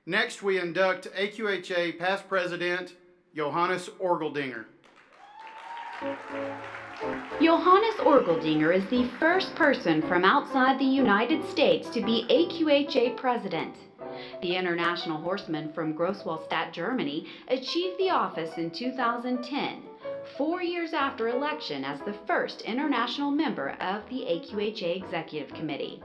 Next, we induct AQHA past president Johannes Orgeldinger. Johannes Orgeldinger is the first person from outside the United States to be AQHA president. The international horseman from Grosswallstadt, Germany, achieved the office in 2010, 4 years after election as the first international member of the AQHA Executive Committee.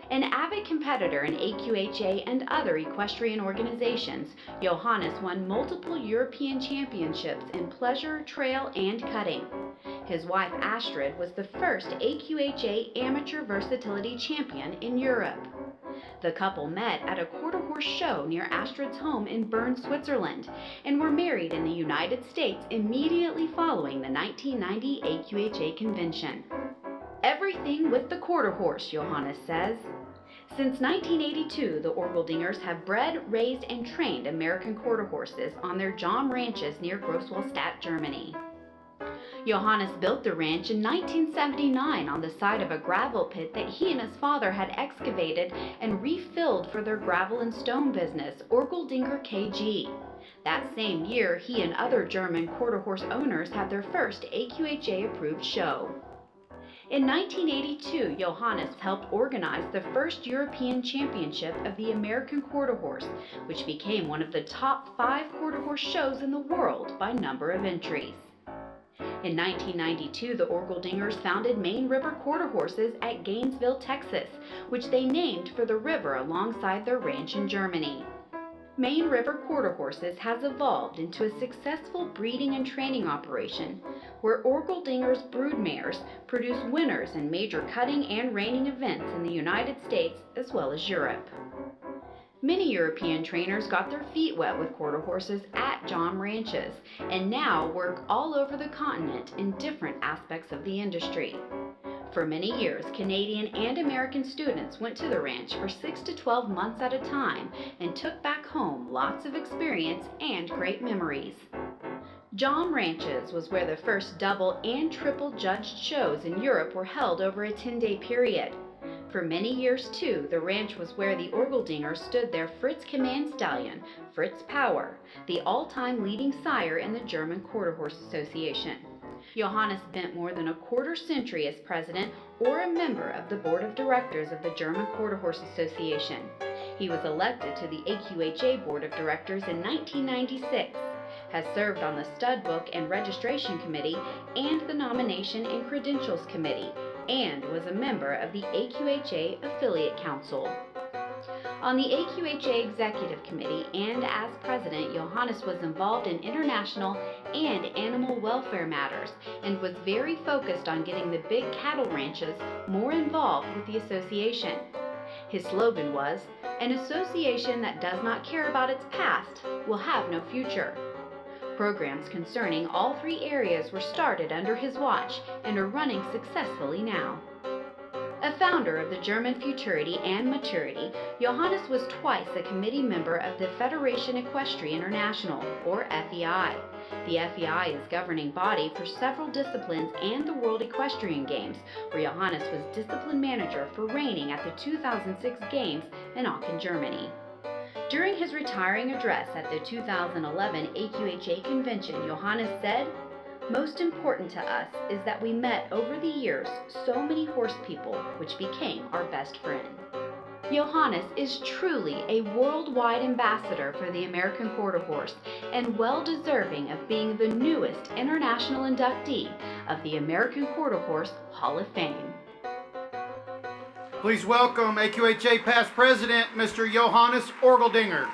An avid competitor in AQHA and other equestrian organizations, Johannes won multiple European championships in pleasure, trail, and cutting. His wife Astrid was the first AQHA amateur versatility champion in Europe. The couple met at a quarter horse show near Astrid's home in Bern, Switzerland, and were married in the United States immediately following the 1990 AQHA convention. Everything with the quarter horse, Johannes says. Since 1982, the Orgeldingers have bred, raised, and trained American quarter horses on their Jom ranches near Grosswallstadt, Germany. Johannes built the ranch in 1979 on the site of a gravel pit that he and his father had excavated and refilled for their gravel and stone business, Orgeldinger KG. That same year, he and other German quarter horse owners had their first AQHA-approved show. In 1982, Johannes helped organize the first European Championship of the American Quarter Horse, which became one of the top 5 quarter horse shows in the world by number of entries. In 1992, the Orgeldingers founded Main River Quarter Horses at Gainesville, Texas, which they named for the river alongside their ranch in Germany. Main River Quarter Horses has evolved into a successful breeding and training operation where Orgeldingers broodmares produce winners in major cutting and reining events in the United States as well as Europe. Many European trainers got their feet wet with quarter horses at Jom ranches and now work all over the continent in different aspects of the industry. For many years, Canadian and American students went to the ranch for 6 to 12 months at a time and took back home lots of experience and great memories. Jom Ranches was where the first double and triple judged shows in Europe were held over a 10-day period. For many years, too, the ranch was where the Orgeldingers stood their Fritz Command Stallion, Fritz Power, the all-time leading sire in the German Quarter Horse Association. Johannes spent more than a quarter century as president or a member of the board of directors of the German Quarter Horse Association. He was elected to the AQHA board of directors in 1996, has served on the Stud Book and Registration Committee and the Nomination and Credentials Committee, and was a member of the AQHA Affiliate Council. On the AQHA Executive Committee and as president, Johannes was involved in international and animal welfare matters and was very focused on getting the big cattle ranches more involved with the association. His slogan was, "An association that does not care about its past will have no future." Programs concerning all 3 areas were started under his watch and are running successfully now. A founder of the German Futurity and Maturity, Johannes was twice a committee member of the Federation Equestrian International, or FEI. The FEI is governing body for several disciplines and the World Equestrian Games, where Johannes was discipline manager for reining at the 2006 Games in Aachen, Germany. During his retiring address at the 2011 AQHA convention, Johannes said, "Most important to us is that we met over the years so many horse people, which became our best friend." Johannes is truly a worldwide ambassador for the American Quarter Horse and well deserving of being the newest international inductee of the American Quarter Horse Hall of Fame. Please welcome AQHA past president, Mr. Johannes Orgeldinger.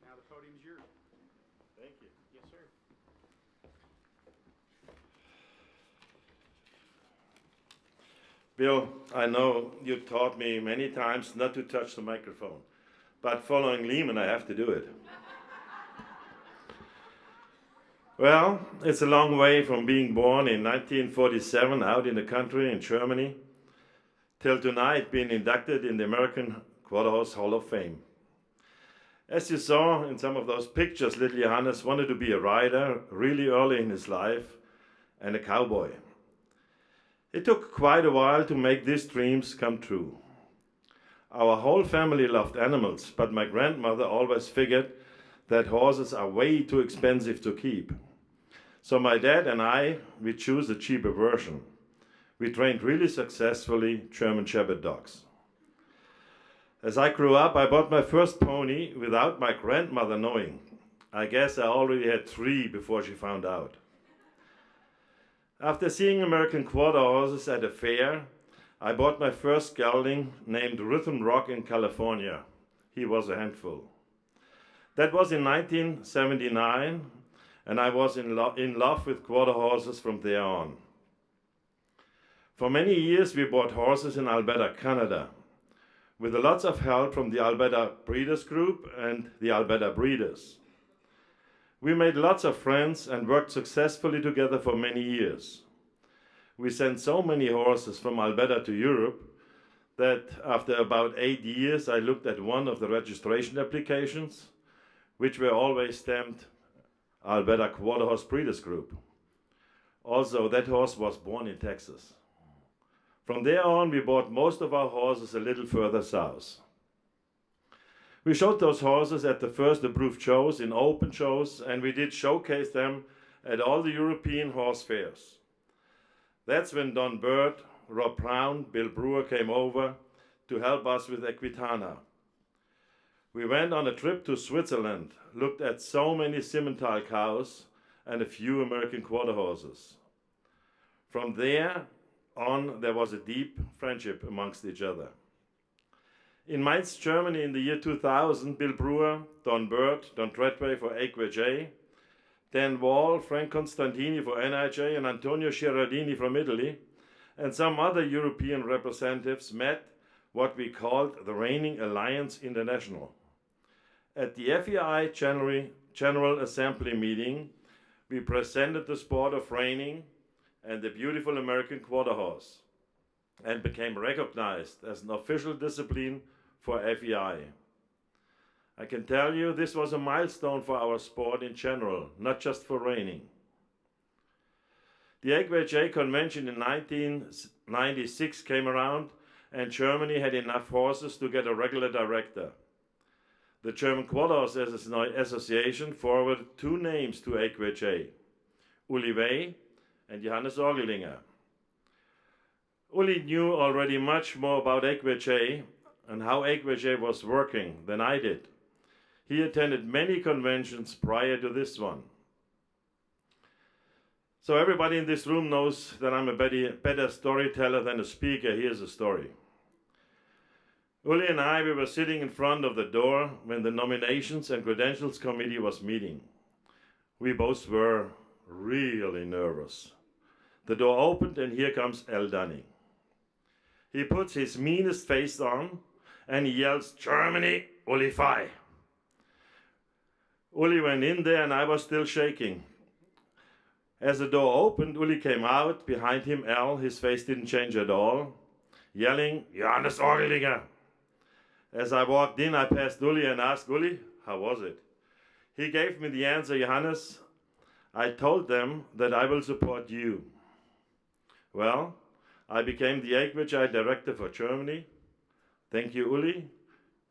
Now the podium's yours. Thank you. Yes, sir. Bill, I know you taught me many times not to touch the microphone, but following Lehman, I have to do it. Well, it's a long way from being born in 1947 out in the country in Germany till tonight being inducted in the American Quarter Horse Hall of Fame. As you saw in some of those pictures, little Johannes wanted to be a rider really early in his life and a cowboy. It took quite a while to make these dreams come true. Our whole family loved animals, but my grandmother always figured that horses are way too expensive to keep. So my dad and we chose a cheaper version. We trained really successfully German Shepherd dogs. As I grew up, I bought my first pony without my grandmother knowing. I guess I already had 3 before she found out. After seeing American quarter horses at a fair, I bought my first gelding named Rhythm Rock in California. He was a handful. That was in 1979, and I was in love with quarter horses from there on. For many years we bought horses in Alberta, Canada, with lots of help from the Alberta Breeders Group and the Alberta Breeders. We made lots of friends and worked successfully together for many years. We sent so many horses from Alberta to Europe that after about 8 years I looked at one of the registration applications, which were always stamped Alberta Quarter Horse Breeders Group. Also, that horse was born in Texas. From there on, we bought most of our horses a little further south. We showed those horses at the first approved shows in open shows, and we did showcase them at all the European horse fairs. That's when Don Bird, Rob Brown, Bill Brewer came over to help us with Equitana. We went on a trip to Switzerland, looked at so many Simmental cows and a few American quarter horses. From there on, there was a deep friendship amongst each other. In Mainz, Germany in the year 2000, Bill Brewer, Don Bird, Don Treadway for AQHA, Dan Wall, Frank Constantini for NIJ, and Antonio Girardini from Italy, and some other European representatives met what we called the Reining Alliance International. At the FEI General Assembly meeting, we presented the sport of reining and the beautiful American quarter horse, and became recognized as an official discipline for FEI. I can tell you this was a milestone for our sport in general, not just for reining. The AQHA convention in 1996 came around, and Germany had enough horses to get a regular director. The German Quarter Horse Association forwarded 2 names to AQHA, Uli Wey and Johannes Orgeldinger. Uli knew already much more about AQHA and how AQHA was working than I did. He attended many conventions prior to this one. So everybody in this room knows that I'm a better storyteller than a speaker. Here's a story. Uli and we were sitting in front of the door when the Nominations and Credentials Committee was meeting. We both were really nervous. The door opened and here comes Al Dunning. He puts his meanest face on and he yells, "Germany, Uli Fei." Uli went in there and I was still shaking. As the door opened, Uli came out. Behind him, Al, his face didn't change at all, yelling, "Johannes Orgeldinger." As I walked in, I passed Uli and asked, "Uli, how was it?" He gave me the answer, "Johannes, I told them that I will support you." Well, I became the AQHA director for Germany. Thank you, Uli.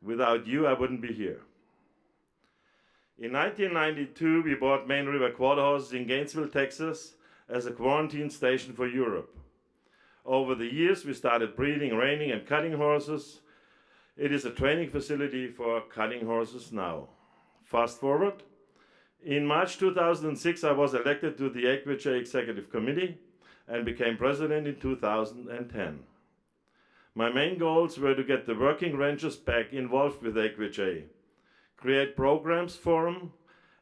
Without you, I wouldn't be here. In 1992, we bought Main River Quarter Horses in Gainesville, Texas, as a quarantine station for Europe. Over the years, we started breeding, reining, and cutting horses. It is a training facility for cutting horses now. Fast forward. In March 2006, I was elected to the AQHA Executive Committee and became president in 2010. My main goals were to get the working ranchers back involved with AQHA, create programs for them,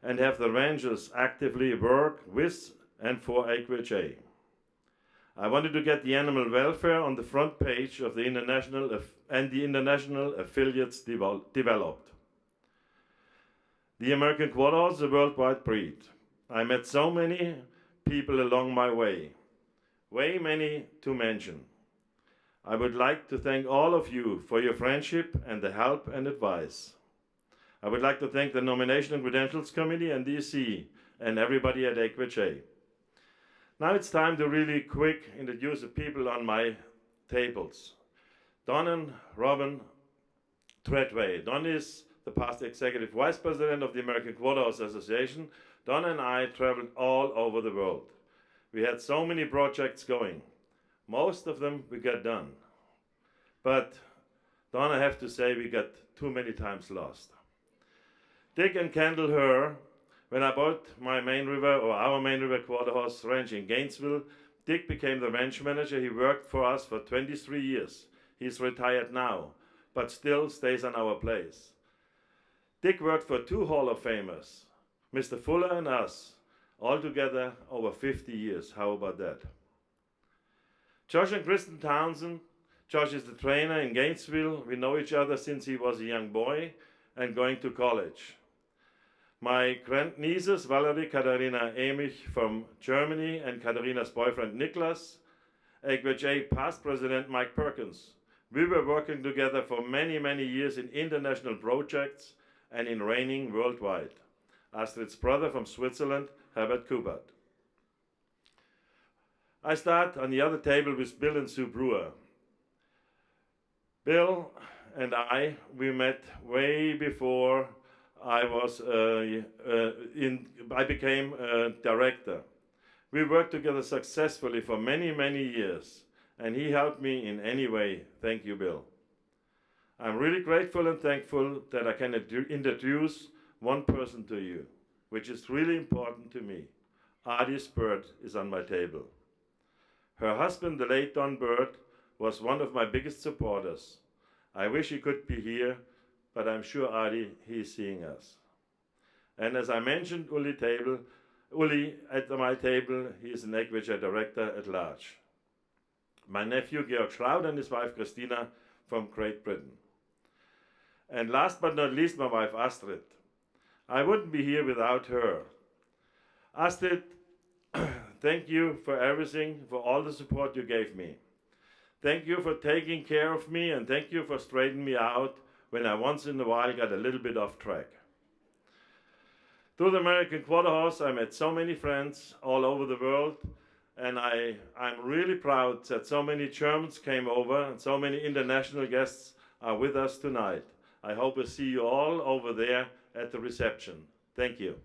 and have the ranchers actively work with and for AQHA. I wanted to get the animal welfare on the front page of the international affiliates developed. The American Quarter Horse is a worldwide breed. I met so many people along my way, way many to mention. I would like to thank all of you for your friendship and the help and advice. I would like to thank the Nomination and Credentials Committee and DC and everybody at AQHA. Now it's time to really quick introduce the people on my tables. Don and Robin Treadway. Don is the past Executive Vice President of the American Quarterhorse Association. Don and I traveled all over the world. We had so many projects going. Most of them we got done. But Don, I have to say, we got too many times lost. Dick and Kendall Herr, when I bought my Main River or our Main River Quarterhorse Ranch in Gainesville, Dick became the ranch manager. He worked for us for 23 years. He's retired now, but still stays on our place. Dick worked for 2 Hall of Famers, Mr. Fuller and us, altogether over 50 years. How about that? Josh and Kristen Townsend. Josh is the trainer in Gainesville. We know each other since he was a young boy and going to college. My grandnieces, Valerie Katharina Emich from Germany and Katharina's boyfriend Niklas, AQHA past president Mike Perkins. We were working together for many, many years in international projects and in reining worldwide. Astrid's brother from Switzerland, Herbert Kubert. I start on the other table with Bill and Sue Brewer. Bill and we met way before I became a director. We worked together successfully for many, many years, and he helped me in any way. Thank you, Bill. I'm really grateful and thankful that I can introduce one person to you, which is really important to me. Artie Bird is on my table. Her husband, the late Don Bird, was one of my biggest supporters. I wish he could be here, but I'm sure Artie, he's seeing us. And as I mentioned, Uli at my table, he is an AQHA director at large. My nephew, Georg Schraud, and his wife, Christina, from Great Britain. And last but not least, my wife, Astrid. I wouldn't be here without her. Astrid, thank you for everything, for all the support you gave me. Thank you for taking care of me, and thank you for straightening me out when I once in a while got a little bit off track. Through the American Quarterhorse, I met so many friends all over the world, and I'm really proud that so many Germans came over and so many international guests are with us tonight. I hope to see you all over there at the reception. Thank you.